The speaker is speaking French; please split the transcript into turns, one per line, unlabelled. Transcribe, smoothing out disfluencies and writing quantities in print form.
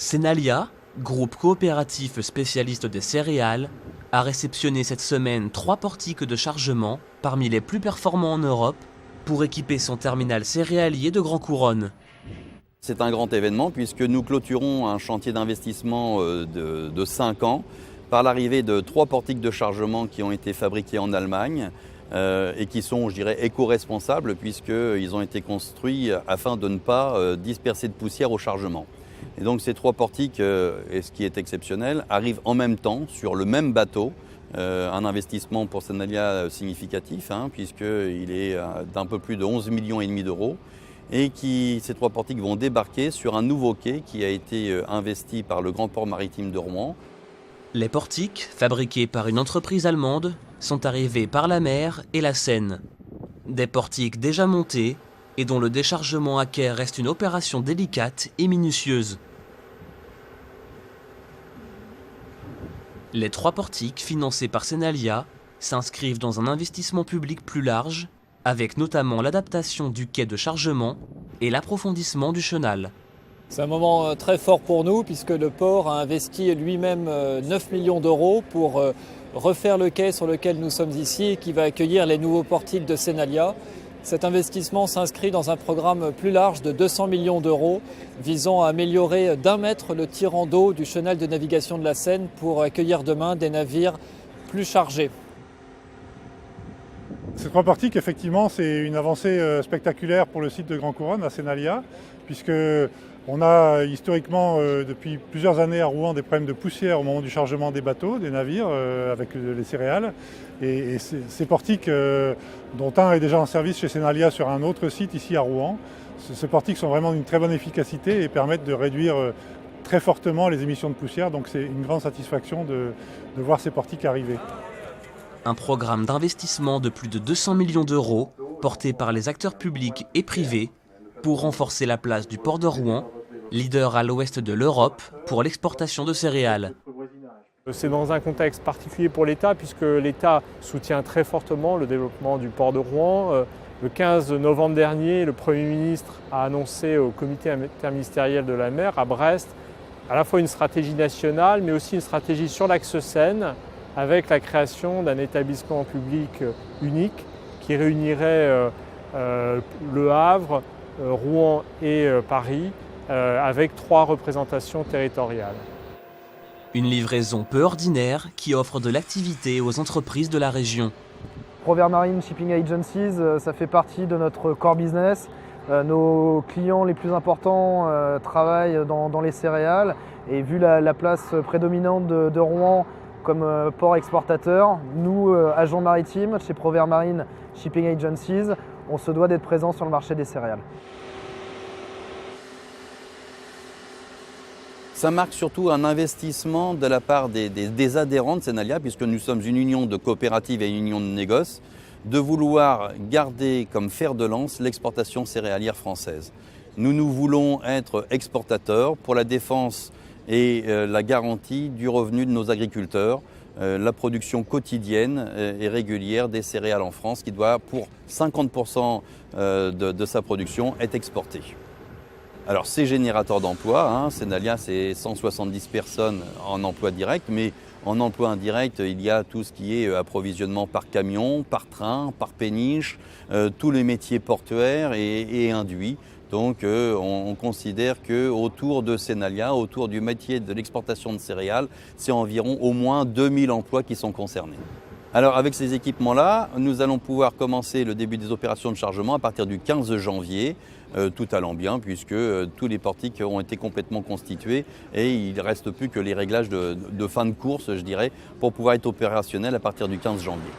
Senalia, groupe coopératif spécialiste des céréales, a réceptionné cette semaine 3 portiques de chargement parmi les plus performants en Europe pour équiper son terminal céréalier de Grand Couronne.
C'est un grand événement puisque nous clôturons un chantier d'investissement de 5 ans par l'arrivée de 3 portiques de chargement qui ont été fabriqués en Allemagne et qui sont, je dirais, éco-responsables puisqu'ils ont été construits afin de ne pas disperser de poussière au chargement. Et donc ces 3 portiques, et ce qui est exceptionnel, arrivent en même temps sur le même bateau. Un investissement pour Senalia significatif puisqu'il est d'un peu plus de 11,5 millions d'euros. Et ces 3 portiques vont débarquer sur un nouveau quai qui a été investi par le Grand Port Maritime de Rouen.
Les portiques, fabriqués par une entreprise allemande, sont arrivés par la mer et la Seine. Des portiques déjà montés et dont le déchargement à quai reste une opération délicate et minutieuse. Les 3 portiques financés par Senalia s'inscrivent dans un investissement public plus large, avec notamment l'adaptation du quai de chargement et l'approfondissement du chenal.
C'est un moment très fort pour nous puisque le port a investi lui-même 9 millions d'euros pour refaire le quai sur lequel nous sommes ici et qui va accueillir les nouveaux portiques de Senalia. Cet investissement s'inscrit dans un programme plus large de 200 millions d'euros visant à améliorer d'1 mètre le tirant d'eau du chenal de navigation de la Seine pour accueillir demain des navires plus chargés.
Ces 3 portiques, effectivement, c'est une avancée spectaculaire pour le site de Grand Couronne à Senalia, puisqu'on a historiquement, depuis plusieurs années à Rouen, des problèmes de poussière au moment du chargement des bateaux, des navires, avec les céréales. Et ces portiques, dont un est déjà en service chez Senalia sur un autre site ici à Rouen, ces portiques sont vraiment d'une très bonne efficacité et permettent de réduire très fortement les émissions de poussière. Donc c'est une grande satisfaction de voir ces portiques arriver.
Un programme d'investissement de plus de 200 millions d'euros, porté par les acteurs publics et privés, pour renforcer la place du port de Rouen, leader à l'ouest de l'Europe pour l'exportation de céréales.
C'est dans un contexte particulier pour l'État, puisque l'État soutient très fortement le développement du port de Rouen. Le 15 novembre dernier, le Premier ministre a annoncé au comité interministériel de la mer à Brest à la fois une stratégie nationale, mais aussi une stratégie sur l'axe Seine, avec la création d'un établissement public unique qui réunirait Le Havre, Rouen et Paris, avec 3 représentations territoriales.
Une livraison peu ordinaire qui offre de l'activité aux entreprises de la région.
Provert Marine Shipping Agencies, ça fait partie de notre core business. Nos clients les plus importants travaillent dans les céréales et vu la place prédominante de Rouen comme port exportateur, nous, agents maritimes chez Provert Marine Shipping Agencies, on se doit d'être présents sur le marché des céréales.
Ça marque surtout un investissement de la part des adhérents de Senalia, puisque nous sommes une union de coopératives et une union de négoce, de vouloir garder comme fer de lance l'exportation céréalière française. Nous voulons être exportateurs pour la défense et la garantie du revenu de nos agriculteurs, la production quotidienne et régulière des céréales en France qui doit, pour 50% de sa production, être exportée. Alors c'est générateur d'emplois, Senalia c'est 170 personnes en emploi direct, mais en emploi indirect il y a tout ce qui est approvisionnement par camion, par train, par péniche, tous les métiers portuaires et induits. Donc on considère qu'autour de Senalia, autour du métier de l'exportation de céréales, c'est environ au moins 2000 emplois qui sont concernés. Alors avec ces équipements-là, nous allons pouvoir commencer le début des opérations de chargement à partir du 15 janvier, tout allant bien puisque tous les portiques ont été complètement constitués et il ne reste plus que les réglages de fin de course, je dirais, pour pouvoir être opérationnels à partir du 15 janvier.